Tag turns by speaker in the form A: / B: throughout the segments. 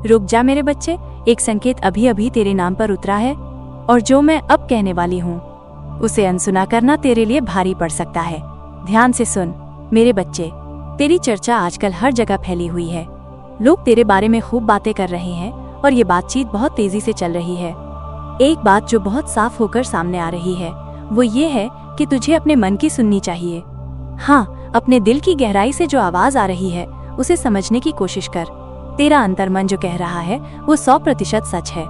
A: रुक जा मेरे बच्चे, एक संकेत अभी अभी तेरे नाम पर उतरा है और जो मैं अब कहने वाली हूँ उसे अनसुना करना तेरे लिए भारी पड़ सकता है। ध्यान से सुन मेरे बच्चे, तेरी चर्चा आजकल हर जगह फैली हुई है। लोग तेरे बारे में खूब बातें कर रहे हैं और ये बातचीत बहुत तेजी से चल रही है। एक बात जो बहुत साफ होकर सामने आ रही है वो ये है कि तुझे अपने मन की सुननी चाहिए। हाँ, अपने दिल की गहराई से जो आवाज आ रही है उसे समझने की कोशिश कर। तेरा अंतर्मन जो कह रहा है वो 100% सच है,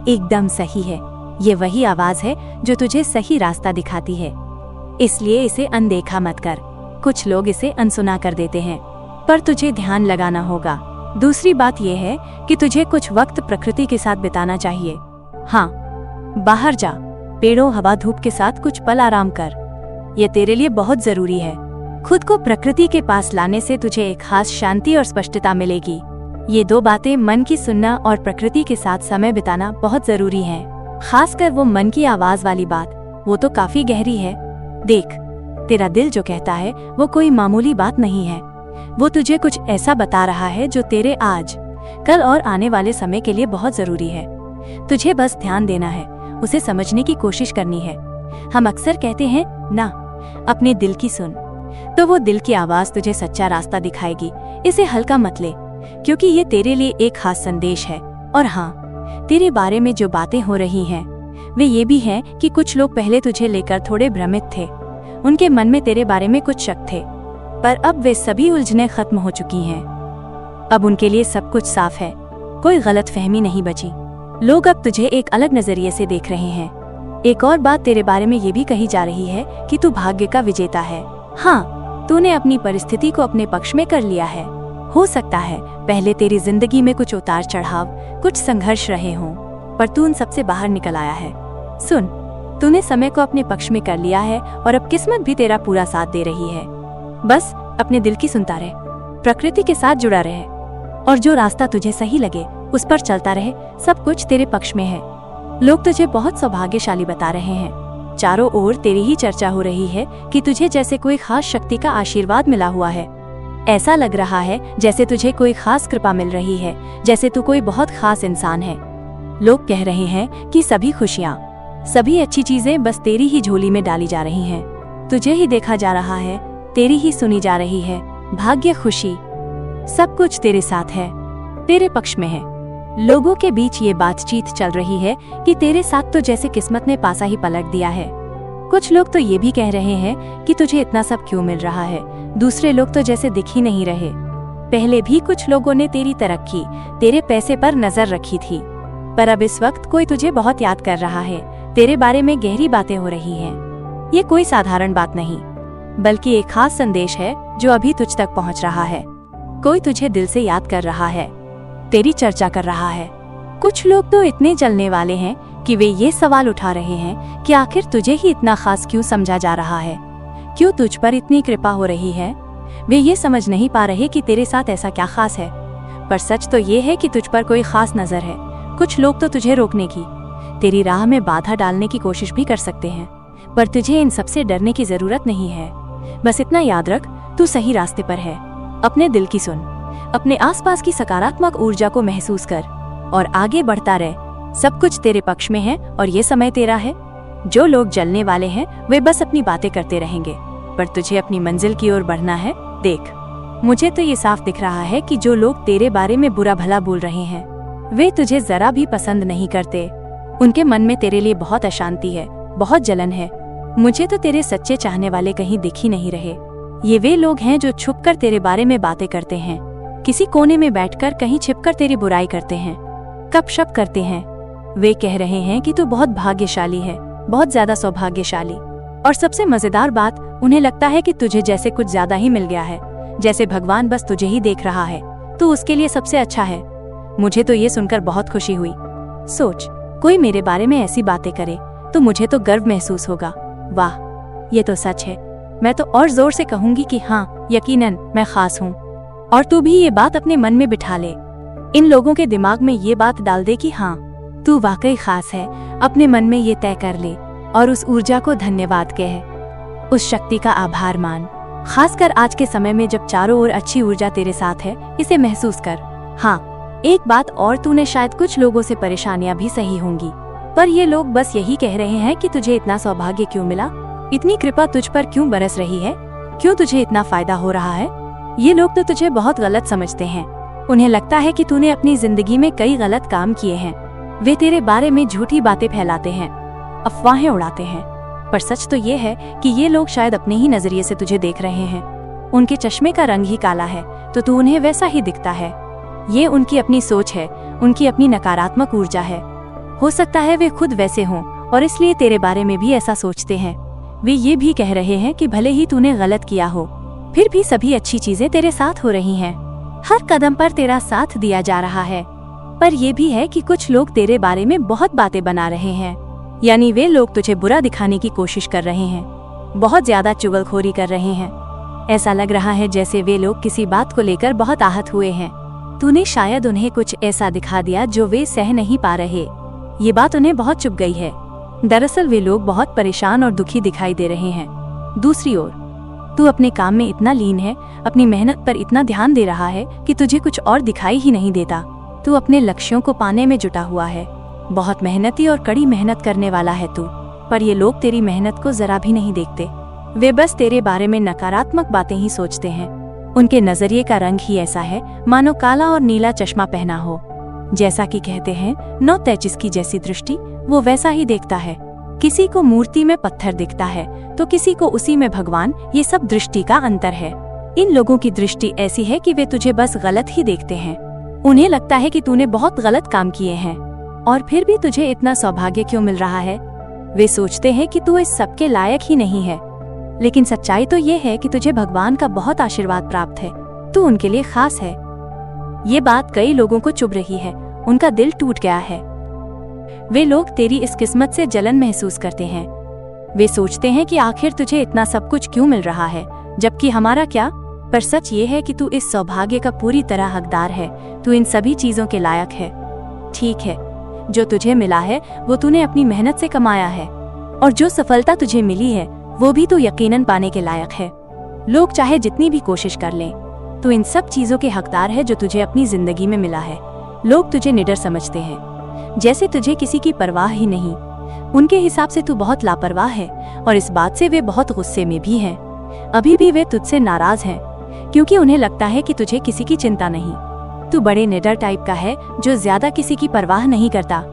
A: एकदम सही है। ये वही आवाज है जो तुझे सही रास्ता दिखाती है, इसलिए इसे अनदेखा मत कर। कुछ लोग इसे अनसुना कर देते हैं, पर तुझे ध्यान लगाना होगा। दूसरी बात यह है कि तुझे कुछ वक्त प्रकृति के साथ बिताना चाहिए। हाँ, बाहर जा, पेड़ों हवा धूप के साथ कुछ पल आराम कर। ये तेरे लिए बहुत जरूरी है। खुद को प्रकृति के पास लाने से तुझे एक खास शांति और स्पष्टता मिलेगी। ये दो बातें, मन की सुनना और प्रकृति के साथ समय बिताना, बहुत जरूरी हैं। खासकर वो मन की आवाज वाली बात, वो तो काफी गहरी है। देख, तेरा दिल जो कहता है वो कोई मामूली बात नहीं है। वो तुझे कुछ ऐसा बता रहा है जो तेरे आज, कल और आने वाले समय के लिए बहुत जरूरी है। तुझे बस ध्यान देना है, उसे समझने की कोशिश करनी है। हम अक्सर कहते हैं ना, अपने दिल की सुन, तो वो दिल की आवाज तुझे सच्चा रास्ता दिखाएगी। इसे हल्का मत ले, क्योंकि ये तेरे लिए एक खास संदेश है। और हाँ, तेरे बारे में जो बातें हो रही हैं वे ये भी हैं कि कुछ लोग पहले तुझे लेकर थोड़े भ्रमित थे। उनके मन में तेरे बारे में कुछ शक थे, पर अब वे सभी उलझनें खत्म हो चुकी हैं। अब उनके लिए सब कुछ साफ है, कोई गलतफहमी नहीं बची। लोग अब तुझे एक अलग नजरिए से देख रहे हैं। एक और बात तेरे बारे में ये भी कही जा रही है कि तू भाग्य का विजेता है। हाँ, तूने अपनी परिस्थिति को अपने पक्ष में कर लिया है। हो सकता है पहले तेरी जिंदगी में कुछ उतार चढ़ाव, कुछ संघर्ष रहे हों, पर तू उन सबसे बाहर निकल आया है। सुन, तूने समय को अपने पक्ष में कर लिया है और अब किस्मत भी तेरा पूरा साथ दे रही है। बस अपने दिल की सुनता रहे, प्रकृति के साथ जुड़ा रहे और जो रास्ता तुझे सही लगे उस पर चलता रहे। सब कुछ तेरे पक्ष में है। लोग तुझे बहुत सौभाग्यशाली बता रहे हैं। चारों ओर तेरी ही चर्चा हो रही है कि तुझे जैसे कोई खास शक्ति का आशीर्वाद मिला हुआ है। ऐसा लग रहा है जैसे तुझे कोई खास कृपा मिल रही है, जैसे तू कोई बहुत खास इंसान है। लोग कह रहे हैं कि सभी खुशियाँ, सभी अच्छी चीजें बस तेरी ही झोली में डाली जा रही हैं। तुझे ही देखा जा रहा है, तेरी ही सुनी जा रही है। भाग्य, खुशी, सब कुछ तेरे साथ है, तेरे पक्ष में है। लोगों के बीच ये बातचीत चल रही है कि तेरे साथ तो जैसे किस्मत ने पासा ही पलट दिया है। कुछ लोग तो ये भी कह रहे हैं कि तुझे इतना सब क्यों मिल रहा है। दूसरे लोग तो जैसे दिख ही नहीं रहे। पहले भी कुछ लोगों ने तेरी तरक्की, तेरे पैसे पर नजर रखी थी, पर अब इस वक्त कोई तुझे बहुत याद कर रहा है। तेरे बारे में गहरी बातें हो रही हैं। ये कोई साधारण बात नहीं, बल्कि एक खास संदेश है जो अभी तुझ तक पहुंच रहा है। कोई तुझे दिल से याद कर रहा है, तेरी चर्चा कर रहा है। कुछ लोग तो इतने जलने वाले हैं कि वे ये सवाल उठा रहे हैं कि आखिर तुझे ही इतना खास क्यों समझा जा रहा है, क्यों तुझ पर इतनी कृपा हो रही है। वे ये समझ नहीं पा रहे कि तेरे साथ ऐसा क्या खास है। पर सच तो ये है कि तुझ पर कोई खास नजर है। कुछ लोग तो तुझे रोकने की, तेरी राह में बाधा डालने की कोशिश भी कर सकते हैं, पर तुझे इन सबसे डरने की जरूरत नहीं है। बस इतना याद रख, तू सही रास्ते पर है। अपने दिल की सुन, अपने आसपास की सकारात्मक ऊर्जा को महसूस कर और आगे बढ़ता रह। सब कुछ तेरे पक्ष में है और ये समय तेरा है। जो लोग जलने वाले हैं वे बस अपनी बातें करते रहेंगे, पर तुझे अपनी मंजिल की ओर बढ़ना है। देख, मुझे तो ये साफ दिख रहा है कि जो लोग तेरे बारे में बुरा भला बोल रहे हैं वे तुझे जरा भी पसंद नहीं करते। उनके मन में तेरे लिए बहुत अशांति है, बहुत जलन है। मुझे तो तेरे सच्चे चाहने वाले कहीं दिख ही नहीं रहे। ये वे लोग हैं जो छुपकर तेरे बारे में बातें करते हैं, किसी कोने में बैठकर कहीं छिपकर तेरी बुराई करते हैं, गपशप करते हैं। वे कह रहे हैं कि तू बहुत भाग्यशाली है, बहुत ज्यादा सौभाग्यशाली। और सबसे मजेदार बात, उन्हें लगता है कि तुझे जैसे कुछ ज्यादा ही मिल गया है, जैसे भगवान बस तुझे ही देख रहा है, तू उसके लिए सबसे अच्छा है। मुझे तो ये सुनकर बहुत खुशी हुई। सोच, कोई मेरे बारे में ऐसी बातें करे तो मुझे तो गर्व महसूस होगा। वाह, ये तो सच है। मैं तो और जोर से कहूंगी कि हाँ, यकीनन मैं खास हूँ। और तू भी ये बात अपने मन में बिठा ले। इन लोगों के दिमाग में ये बात डाल दे कि हाँ, तू वाकई खास है। अपने मन में ये तय कर ले और उस ऊर्जा को धन्यवाद कह, उस शक्ति का आभार मान। खासकर आज के समय में जब चारों ओर अच्छी ऊर्जा तेरे साथ है, इसे महसूस कर। हाँ, एक बात और, तूने शायद कुछ लोगों से परेशानियां भी सही होंगी, पर ये लोग बस यही कह रहे हैं कि तुझे इतना सौभाग्य क्यों मिला, इतनी कृपा तुझ पर क्यों बरस रही है, क्यों तुझे इतना फायदा हो रहा है। ये लोग तो तुझे बहुत गलत समझते हैं। उन्हें लगता है कि तूने अपनी जिंदगी में कई गलत काम किए हैं। वे तेरे बारे में झूठी बातें फैलाते हैं, अफवाहें उड़ाते हैं, पर सच तो ये है कि ये लोग शायद अपने ही नजरिए से तुझे देख रहे हैं। उनके चश्मे का रंग ही काला है तो तू उन्हें वैसा ही दिखता है। ये उनकी अपनी सोच है, उनकी अपनी नकारात्मक ऊर्जा है। हो सकता है वे खुद वैसे हों और इसलिए तेरे बारे में भी ऐसा सोचते हैं। वे ये भी कह रहे हैं कि भले ही तूने गलत किया हो, फिर भी सभी अच्छी चीजें तेरे साथ हो रही हैं। हर कदम पर तेरा साथ दिया जा रहा है। पर ये भी है कि कुछ लोग तेरे बारे में बहुत बातें बना रहे हैं, यानी वे लोग तुझे बुरा दिखाने की कोशिश कर रहे हैं, बहुत ज्यादा चुगलखोरी कर रहे हैं। ऐसा लग रहा है जैसे वे लोग किसी बात को लेकर बहुत आहत हुए हैं। तूने शायद उन्हें कुछ ऐसा दिखा दिया जो वे सह नहीं पा रहे। ये बात उन्हें बहुत चुभ गई है। दरअसल वे लोग बहुत परेशान और दुखी दिखाई दे रहे हैं। दूसरी ओर तू अपने काम में इतना लीन है, अपनी मेहनत पर इतना ध्यान दे रहा है कि तुझे कुछ और दिखाई ही नहीं देता। तू अपने लक्ष्यों को पाने में जुटा हुआ है। बहुत मेहनती और कड़ी मेहनत करने वाला है तू, पर ये लोग तेरी मेहनत को जरा भी नहीं देखते। वे बस तेरे बारे में नकारात्मक बातें ही सोचते हैं। उनके नजरिए का रंग ही ऐसा है मानो काला और नीला चश्मा पहना हो। जैसा कि कहते हैं, नौ तेजिस की जैसी दृष्टि, वो वैसा ही देखता है। किसी को मूर्ति में पत्थर दिखता है तो किसी को उसी में भगवान। ये सब दृष्टि का अंतर है। इन लोगों की दृष्टि ऐसी है कि वे तुझे बस गलत ही देखते हैं। उन्हें लगता है कि तूने बहुत गलत काम किए हैं और फिर भी तुझे इतना सौभाग्य क्यों मिल रहा है। वे सोचते हैं कि तू इस सब के लायक ही नहीं है, लेकिन सच्चाई तो ये है कि तुझे भगवान का बहुत आशीर्वाद प्राप्त है। तू उनके लिए खास है। ये बात कई लोगों को चुभ रही है, उनका दिल टूट गया है। वे लोग तेरी इस किस्मत से जलन महसूस करते हैं। वे सोचते हैं कि आखिर तुझे इतना सब कुछ क्यों मिल रहा है, जबकि हमारा क्या। पर सच ये है कि तू इस सौभाग्य का पूरी तरह हकदार है। तू इन सभी चीजों के लायक है। ठीक है, जो तुझे मिला है वो तूने अपनी मेहनत से कमाया है, और जो सफलता तुझे मिली है वो भी तू यकीनन पाने के लायक है। लोग चाहे जितनी भी कोशिश कर लें, तू इन सब चीजों के हकदार है जो तुझे अपनी जिंदगी में मिला है। लोग तुझे निडर समझते हैं, जैसे तुझे किसी की परवाह ही नहीं। उनके हिसाब से तू बहुत लापरवाह है और इस बात से वे बहुत गुस्से में भी हैं। अभी भी वे तुझसे नाराज हैं क्योंकि उन्हें लगता है कि तुझे किसी की चिंता नहीं। तू बड़े निडर टाइप का है जो ज्यादा किसी की परवाह नहीं करता,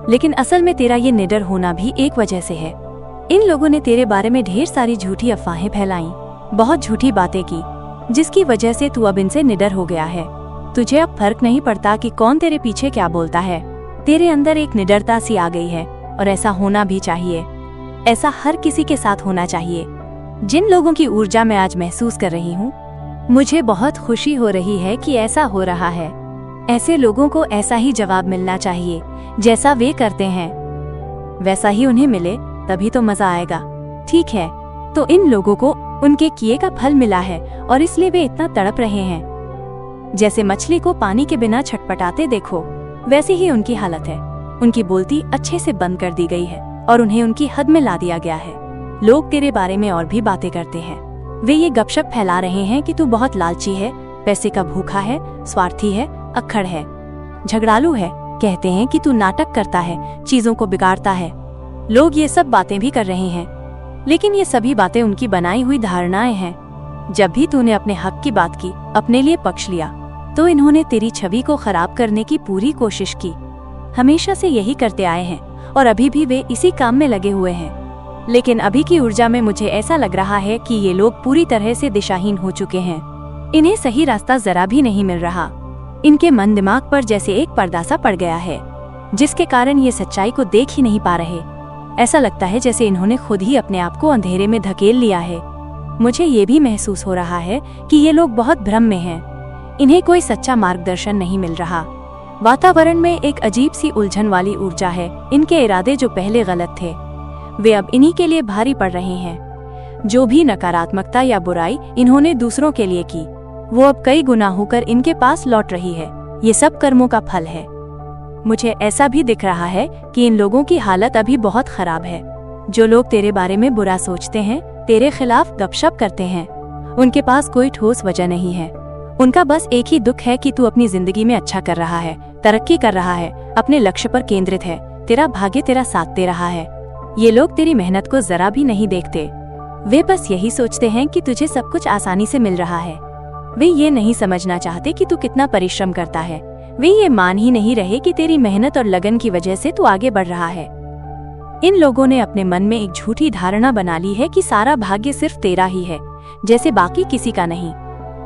A: लेकिन असल में तेरा ये निडर होना भी एक वजह से है। इन लोगों ने तेरे बारे में ढेर सारी झूठी अफवाहें फैलाई, बहुत झूठी बातें की, जिसकी वजह से तू अब इनसे निडर हो गया है। तुझे अब फर्क नहीं पड़ता कि कौन तेरे पीछे क्या बोलता है। तेरे अंदर एक निडरता सी आ गई है और ऐसा होना भी चाहिए। ऐसा हर किसी के साथ होना चाहिए। जिन लोगों की ऊर्जा मैं आज महसूस कर रही हूँ, मुझे बहुत खुशी हो रही है कि ऐसा हो रहा है। ऐसे लोगों को ऐसा ही जवाब मिलना चाहिए जैसा वे करते हैं, वैसा ही उन्हें मिले, तभी तो मजा आएगा। ठीक है, तो इन लोगों को उनके किए का फल मिला है और इसलिए वे इतना तड़प रहे हैं। जैसे मछली को पानी के बिना छटपटाते देखो, वैसी ही उनकी हालत है। उनकी बोलती अच्छे से बंद कर दी गई है और उन्हें उनकी हद में ला दिया गया है। लोग तेरे बारे में और भी बातें करते हैं। वे ये गपशप फैला रहे हैं कि तू बहुत लालची है, पैसे का भूखा है, स्वार्थी है, अक्खड़ है, झगड़ालू है। कहते हैं कि तू नाटक करता है, चीजों को बिगाड़ता है। लोग ये सब बातें भी कर रहे हैं, लेकिन ये सभी बातें उनकी बनाई हुई धारणाएं हैं। जब भी तूने अपने हक की बात की, अपने लिए पक्ष लिया, तो इन्होंने तेरी छवि को खराब करने की पूरी कोशिश की। हमेशा से यही करते आए हैं और अभी भी वे इसी काम में लगे हुए हैं। लेकिन अभी की ऊर्जा में मुझे ऐसा लग रहा है कि ये लोग पूरी तरह से दिशाहीन हो चुके हैं। इन्हें सही रास्ता जरा भी नहीं मिल रहा। इनके मन दिमाग पर जैसे एक पर्दा सा पड़ गया है, जिसके कारण ये सच्चाई को देख ही नहीं पा रहे। ऐसा लगता है जैसे इन्होंने खुद ही अपने आप को अंधेरे में धकेल लिया है। मुझे ये भी महसूस हो रहा है कि ये लोग बहुत भ्रम में हैं। इन्हें कोई सच्चा मार्गदर्शन नहीं मिल रहा। वातावरण में एक अजीब सी उलझन वाली ऊर्जा है। इनके इरादे जो पहले गलत थे, वे अब इन्हीं के लिए भारी पड़ रहे हैं। जो भी नकारात्मकता या बुराई इन्होंने दूसरों के लिए की, वो अब कई गुना होकर इनके पास लौट रही है। ये सब कर्मों का फल है। मुझे ऐसा भी दिख रहा है कि इन लोगों की हालत अभी बहुत खराब है। जो लोग तेरे बारे में बुरा सोचते हैं, तेरे खिलाफ गपशप करते हैं, उनके पास कोई ठोस वजह नहीं है। उनका बस एक ही दुख है कि तू अपनी जिंदगी में अच्छा कर रहा है, तरक्की कर रहा है, अपने लक्ष्य पर केंद्रित है, तेरा भाग्य तेरा साथ दे रहा है। ये लोग तेरी मेहनत को जरा भी नहीं देखते। वे बस यही सोचते हैं कि तुझे सब कुछ आसानी से मिल रहा है। वे ये नहीं समझना चाहते कि तू कितना परिश्रम करता है। वे ये मान ही नहीं रहे कि तेरी मेहनत और लगन की वजह से तू आगे बढ़ रहा है। इन लोगों ने अपने मन में एक झूठी धारणा बना ली है कि सारा भाग्य सिर्फ तेरा ही है, जैसे बाकी किसी का नहीं।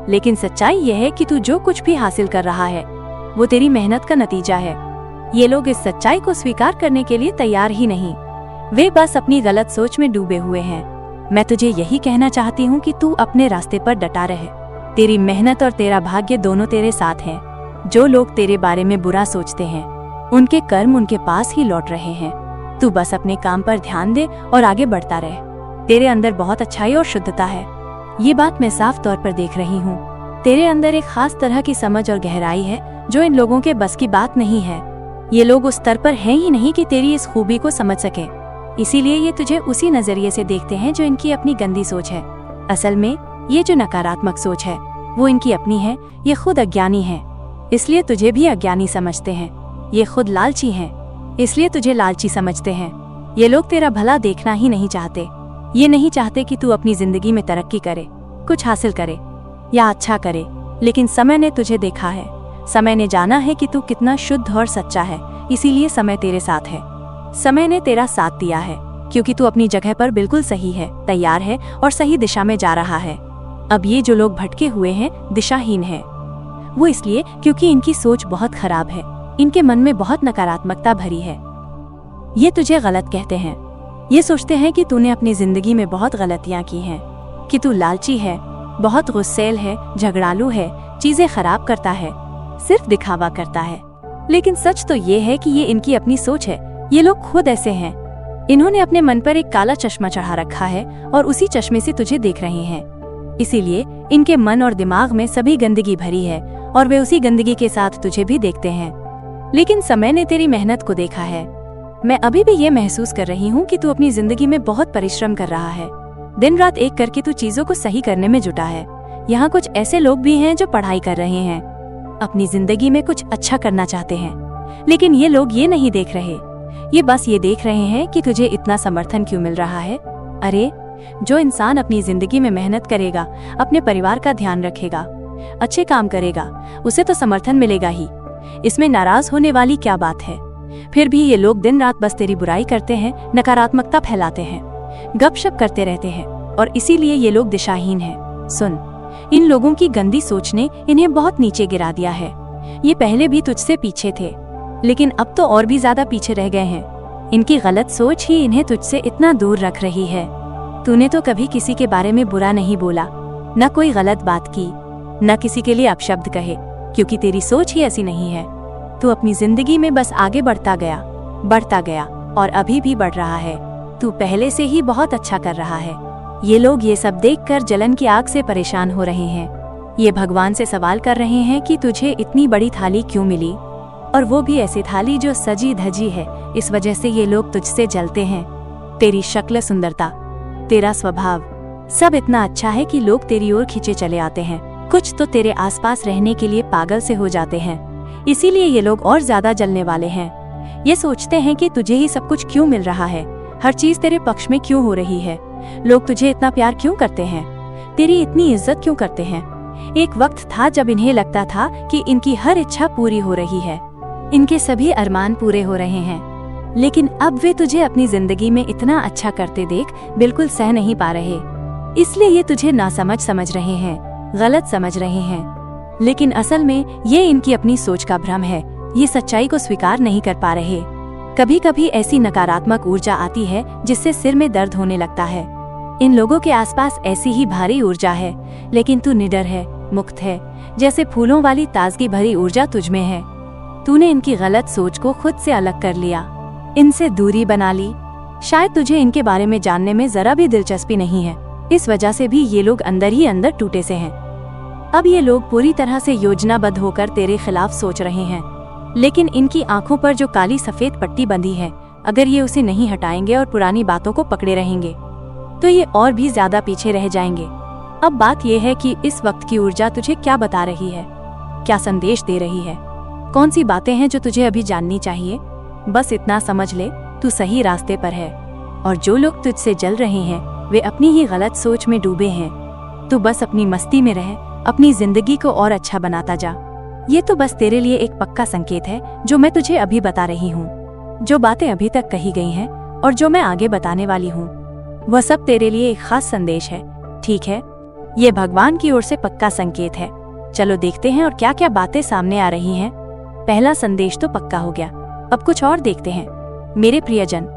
A: लेकिन सच्चाई यह है कि तू जो कुछ भी हासिल कर रहा है वो तेरी मेहनत का नतीजा है। ये लोग इस सच्चाई को स्वीकार करने के लिए तैयार ही नहीं। वे बस अपनी गलत सोच में डूबे हुए हैं। मैं तुझे यही कहना चाहती हूँ कि तू अपने रास्ते पर डटा रहे। तेरी मेहनत और तेरा भाग्य दोनों तेरे साथ हैं। जो लोग तेरे बारे में बुरा सोचते हैं उनके कर्म उनके पास ही लौट रहे हैं। तू बस अपने काम पर ध्यान दे और आगे बढ़ता रहे। तेरे अंदर बहुत अच्छाई और शुद्धता है, ये बात मैं साफ तौर पर देख रही हूँ। तेरे अंदर एक खास तरह की समझ और गहराई है जो इन लोगों के बस की बात नहीं है। ये लोग उस स्तर पर हैं ही नहीं कि तेरी इस खूबी को समझ सके, इसीलिए ये तुझे उसी नजरिए से देखते हैं जो इनकी अपनी गंदी सोच है। असल में ये जो नकारात्मक सोच है वो इनकी अपनी है। ये खुद अज्ञानी है, इसलिए तुझे भी अज्ञानी समझते हैं। ये खुद लालची हैं, इसलिए तुझे लालची समझते हैं। ये लोग तेरा भला देखना ही नहीं चाहते। ये नहीं चाहते कि तू अपनी जिंदगी में तरक्की करे, कुछ हासिल करे या अच्छा करे। लेकिन समय ने तुझे देखा है, समय ने जाना है कि तू कितना शुद्ध और सच्चा है, इसीलिए समय तेरे साथ है। समय ने तेरा साथ दिया है क्योंकि तू अपनी जगह पर बिल्कुल सही है, तैयार है और सही दिशा में जा रहा है। अब ये जो लोग भटके हुए हैं, दिशाहीन हैं, वो इसलिए क्योंकि इनकी सोच बहुत खराब है। इनके मन में बहुत नकारात्मकता भरी है। ये तुझे गलत कहते हैं। ये सोचते हैं कि तूने अपनी जिंदगी में बहुत गलतियां की हैं, कि तू लालची है, बहुत गुस्सैल है, झगड़ालू है, चीजें खराब करता है, सिर्फ दिखावा करता है। लेकिन सच तो ये है कि ये इनकी अपनी सोच है। ये लोग खुद ऐसे हैं। इन्होंने अपने मन पर एक काला चश्मा चढ़ा रखा है और उसी चश्मे से तुझे देख रहे हैं। इसीलिए इनके मन और दिमाग में सभी गंदगी भरी है और वे उसी गंदगी के साथ तुझे भी देखते हैं। लेकिन समय ने तेरी मेहनत को देखा है। मैं अभी भी ये महसूस कर रही हूँ कि तू अपनी जिंदगी में बहुत परिश्रम कर रहा है। दिन रात एक करके तू चीजों को सही करने में जुटा है। यहाँ कुछ ऐसे लोग भी हैं जो पढ़ाई कर रहे हैं, अपनी जिंदगी में कुछ अच्छा करना चाहते हैं, लेकिन ये लोग ये नहीं देख रहे। ये बस ये देख रहे हैं कि तुझे इतना समर्थन क्यों मिल रहा है। अरे, जो इंसान अपनी जिंदगी में मेहनत करेगा, अपने परिवार का ध्यान रखेगा, अच्छे काम करेगा, उसे तो समर्थन मिलेगा ही। इसमें नाराज होने वाली क्या बात है। फिर भी ये लोग दिन रात बस तेरी बुराई करते हैं, नकारात्मकता फैलाते हैं, गपशप करते रहते हैं और इसीलिए ये लोग दिशाहीन हैं। सुन, इन लोगों की गंदी सोच ने इन्हें बहुत नीचे गिरा दिया है। ये पहले भी तुझसे पीछे थे, लेकिन अब तो और भी ज्यादा पीछे रह गए हैं। इनकी गलत सोच ही इन्हें तुझसे इतना दूर रख रही है। तूने तो कभी किसी के बारे में बुरा नहीं बोला, न कोई गलत बात की, न किसी के लिए अपशब्द कहे, क्योंकि तेरी सोच ही ऐसी नहीं है। तू अपनी जिंदगी में बस आगे बढ़ता गया और अभी भी बढ़ रहा है। तू पहले से ही बहुत अच्छा कर रहा है। ये लोग ये सब देखकर जलन की आग से परेशान हो रहे हैं। ये भगवान से सवाल कर रहे हैं कि तुझे इतनी बड़ी थाली क्यों मिली, और वो भी ऐसी थाली जो सजी धजी है। इस वजह से ये लोग तुझसे जलते हैं। तेरी शक्ल, सुंदरता, तेरा स्वभाव सब इतना अच्छा है कि लोग तेरी ओर खींचे चले आते हैं। कुछ तो तेरे आसपास रहने के लिए पागल से हो जाते हैं। इसीलिए ये लोग और ज्यादा जलने वाले हैं। ये सोचते हैं कि तुझे ही सब कुछ क्यों मिल रहा है, हर चीज तेरे पक्ष में क्यों हो रही है, लोग तुझे इतना प्यार क्यों करते हैं, तेरी इतनी इज्जत क्यों करते हैं। एक वक्त था जब इन्हें लगता था कि इनकी हर इच्छा पूरी हो रही है, इनके सभी अरमान पूरे हो रहे हैं। लेकिन अब वे तुझे अपनी जिंदगी में इतना अच्छा करते देख बिल्कुल सह नहीं पा रहे। इसलिए ये तुझे नासमझ समझ रहे हैं, गलत समझ रहे हैं। लेकिन असल में ये इनकी अपनी सोच का भ्रम है। ये सच्चाई को स्वीकार नहीं कर पा रहे। कभी कभी ऐसी नकारात्मक ऊर्जा आती है जिससे सिर में दर्द होने लगता है। इन लोगों के आसपास ऐसी ही भारी ऊर्जा है, लेकिन तू निडर है, मुक्त है, जैसे फूलों वाली ताजगी भरी ऊर्जा तुझमें है। तूने इनकी गलत सोच को खुद से अलग कर लिया, इनसे दूरी बना ली। शायद तुझे इनके बारे में जानने में जरा भी दिलचस्पी नहीं है। इस वजह से भी ये लोग अंदर ही अंदर टूटे से हैं। अब ये लोग पूरी तरह से योजनाबद्ध होकर तेरे खिलाफ सोच रहे हैं, लेकिन इनकी आंखों पर जो काली सफेद पट्टी बंधी है, अगर ये उसे नहीं हटाएंगे और पुरानी बातों को पकड़े रहेंगे तो ये और भी ज्यादा पीछे रह जाएंगे। अब बात यह है कि इस वक्त की ऊर्जा तुझे क्या बता रही है, क्या संदेश दे रही है, कौन सी बातें हैं जो तुझे अभी जाननी चाहिए। बस इतना समझ ले, तू सही रास्ते पर है और जो लोग तुझसे जल रहे हैं वे अपनी ही गलत सोच में डूबे हैं। तू बस अपनी मस्ती में रह, अपनी जिंदगी को और अच्छा बनाता जा। ये तो बस तेरे लिए एक पक्का संकेत है जो मैं तुझे अभी बता रही हूँ। जो बातें अभी तक कही गई हैं और जो मैं आगे बताने वाली हूँ वह सब तेरे लिए एक खास संदेश है, ठीक है। ये भगवान की ओर से पक्का संकेत है। चलो देखते हैं और क्या क्या बातें सामने आ रही हैं। पहला संदेश तो पक्का हो गया, अब कुछ और देखते हैं। मेरे प्रियजन,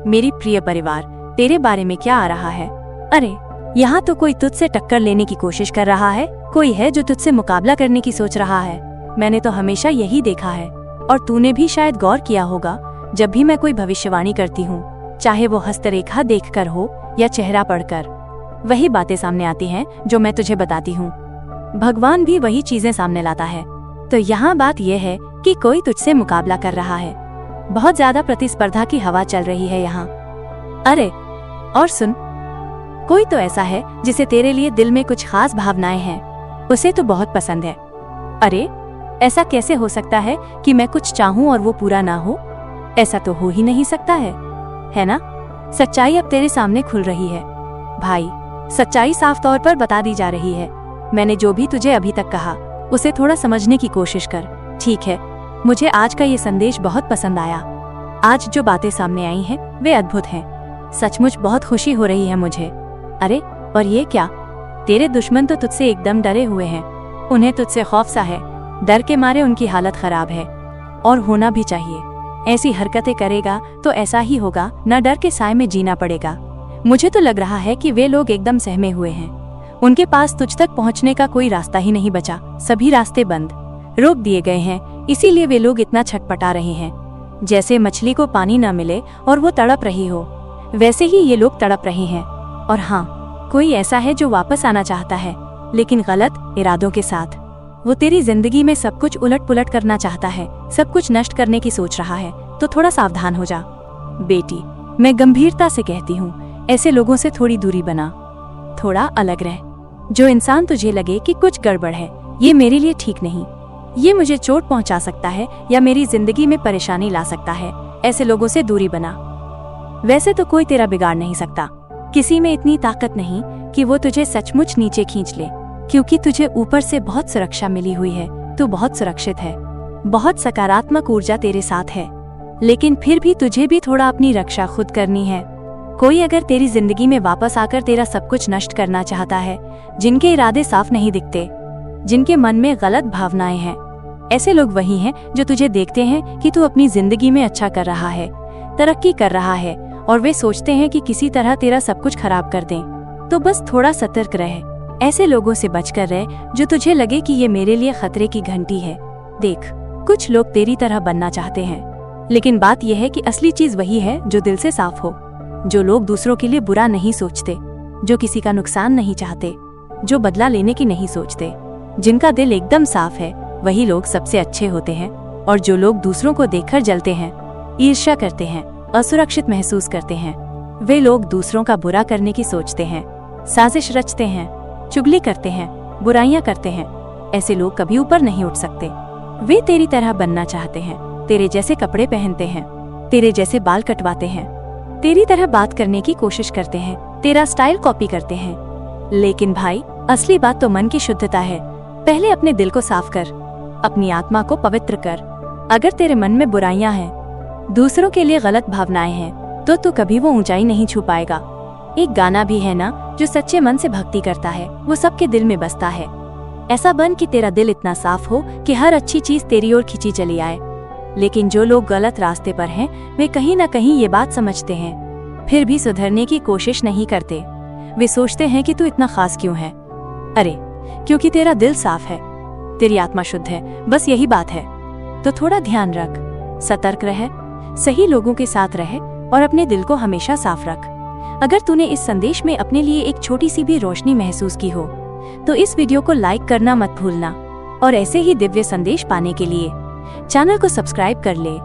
A: मेरी प्रिय परिवार, तेरे बारे में क्या आ रहा है? अरे यहाँ तो कोई तुझसे टक्कर लेने की कोशिश कर रहा है, कोई है जो तुझसे मुकाबला करने की सोच रहा है। मैंने तो हमेशा यही देखा है और तूने भी शायद गौर किया होगा। जब भी मैं कोई भविष्यवाणी करती हूँ, चाहे वो हस्तरेखा देखकर हो या चेहरा पढ़कर, वही बातें सामने आती हैं जो मैं तुझे बताती हूँ। भगवान भी वही चीजें सामने लाता है। तो यहाँ बात यह है कि कोई तुझसे मुकाबला कर रहा है। बहुत ज्यादा प्रतिस्पर्धा की हवा चल रही है यहाँ। अरे और सुन, कोई तो ऐसा है जिसे तेरे लिए दिल में कुछ खास भावनाएं हैं, उसे तो बहुत पसंद है। अरे ऐसा कैसे हो सकता है कि मैं कुछ चाहूं और वो पूरा ना हो? ऐसा तो हो ही नहीं सकता है ना? सच्चाई अब तेरे सामने खुल रही है भाई। सच्चाई साफ तौर पर बता दी जा रही है। मैंने जो भी तुझे अभी तक कहा उसे थोड़ा समझने की कोशिश कर, ठीक है। मुझे आज का ये संदेश बहुत पसंद आया। आज जो बातें सामने आई हैं वे अद्भुत हैं। सचमुच बहुत खुशी हो रही है मुझे। अरे और ये क्या, तेरे दुश्मन तो तुझसे एकदम डरे हुए हैं। उन्हें तुझसे खौफ सा है। डर के मारे उनकी हालत खराब है और होना भी चाहिए। ऐसी हरकतें करेगा तो ऐसा ही होगा, न डर के साए में जीना पड़ेगा। मुझे तो लग रहा है कि वे लोग एकदम सहमे हुए हैं। उनके पास तुझ तक पहुंचने का कोई रास्ता ही नहीं बचा। सभी रास्ते बंद, रोक दिए गए हैं। इसीलिए वे लोग इतना छटपटा रहे हैं। जैसे मछली को पानी न मिले और वो तड़प रही हो, वैसे ही ये लोग तड़प रहे हैं। और हाँ, कोई ऐसा है जो वापस आना चाहता है, लेकिन गलत इरादों के साथ। वो तेरी जिंदगी में सब कुछ उलट पुलट करना चाहता है, सब कुछ नष्ट करने की सोच रहा है। तो थोड़ा सावधान हो जा बेटी। मैं गंभीरता से कहती हूँ, ऐसे लोगों से थोड़ी दूरी बना, थोड़ा अलग रह। जो इंसान तुझे लगे कि कुछ गड़बड़ है, ये मेरे लिए ठीक नहीं, ये मुझे चोट पहुंचा सकता है या मेरी जिंदगी में परेशानी ला सकता है, ऐसे लोगों से दूरी बना। वैसे तो कोई तेरा बिगाड़ नहीं सकता। किसी में इतनी ताकत नहीं कि वो तुझे सचमुच नीचे खींच ले, क्योंकि तुझे ऊपर से बहुत सुरक्षा मिली हुई है। तू बहुत सुरक्षित है, बहुत सकारात्मक ऊर्जा तेरे साथ है। लेकिन फिर भी तुझे भी थोड़ा अपनी रक्षा खुद करनी है। कोई अगर तेरी जिंदगी में वापस आकर तेरा सब कुछ नष्ट करना चाहता है, जिनके इरादे साफ नहीं दिखते, जिनके मन में गलत भावनाएं हैं, ऐसे लोग वही हैं जो तुझे देखते हैं कि तू अपनी जिंदगी में अच्छा कर रहा है, तरक्की कर रहा है, और वे सोचते हैं कि किसी तरह तेरा सब कुछ खराब कर दें। तो बस थोड़ा सतर्क रह। ऐसे लोगों से बचकर रह जो तुझे लगे कि ये मेरे लिए खतरे की घंटी है। देख, कुछ लोग तेरी तरह बनना चाहते हैं, लेकिन बात यह है कि असली चीज वही है जो दिल से साफ हो। जो लोग दूसरों के लिए बुरा नहीं सोचते, जो किसी का नुकसान नहीं चाहते, जो बदला लेने की नहीं सोचते, जिनका दिल एकदम साफ है, वही लोग सबसे अच्छे होते हैं। और जो लोग दूसरों को देखकर जलते हैं, ईर्ष्या करते हैं, असुरक्षित महसूस करते हैं, वे लोग दूसरों का बुरा करने की सोचते हैं, साजिश रचते हैं, चुगली करते हैं, बुराइयां करते हैं, ऐसे लोग कभी ऊपर नहीं उठ सकते। वे तेरी तरह बनना चाहते हैं, तेरे जैसे कपड़े पहनते हैं, तेरे जैसे बाल कटवाते हैं, तेरी तरह बात करने की कोशिश करते हैं, तेरा स्टाइल कॉपी करते हैं। लेकिन भाई, असली बात तो मन की शुद्धता है। पहले अपने दिल को साफ कर, अपनी आत्मा को पवित्र कर। अगर तेरे मन में बुराइयां हैं, दूसरों के लिए गलत भावनाएं हैं, तो तू कभी वो ऊंचाई नहीं छू पाएगा। एक गाना भी है ना, जो सच्चे मन से भक्ति करता है वो सबके दिल में बसता है। ऐसा बन कि तेरा दिल इतना साफ हो कि हर अच्छी चीज तेरी ओर खिंची चली आए। लेकिन जो लोग गलत रास्ते पर हैं, वे कहीं ना कहीं ये बात समझते हैं, फिर भी सुधरने की कोशिश नहीं करते। वे सोचते हैं कि तू इतना खास क्यों है। अरे क्योंकि तेरा दिल साफ है, तेरी आत्मा शुद्ध है, बस यही बात है। तो थोड़ा ध्यान रख, सतर्क रह, सही लोगों के साथ रह और अपने दिल को हमेशा साफ रख। अगर तूने इस संदेश में अपने लिए एक छोटी सी भी रोशनी महसूस की हो, तो इस वीडियो को लाइक करना मत भूलना। और ऐसे ही दिव्य संदेश पाने के लिए चैनल को सब्सक्राइब कर ले।